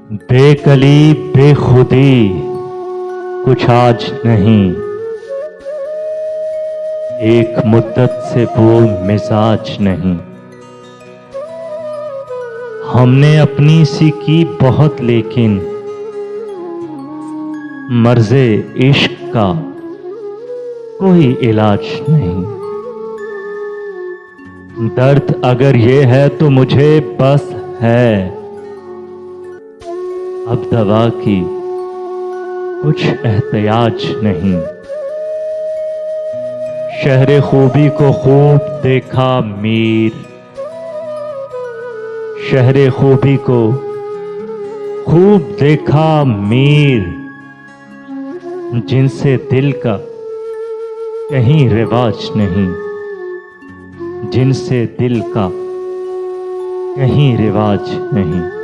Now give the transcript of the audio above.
बेकली बेखुदी कुछ आज नहीं, एक मुद्दत से वो मिजाज नहीं। हमने अपनी सी की बहुत लेकिन मर्ज़े इश्क का कोई इलाज नहीं। दर्द अगर ये है तो मुझे बस है, अब दवा की कुछ एहतियाज नहीं। शहरे खूबी को खूब देखा मीर, शहरे खूबी को खूब देखा मीर, जिनसे दिल का कहीं रिवाज नहीं, जिनसे दिल का कहीं रिवाज नहीं।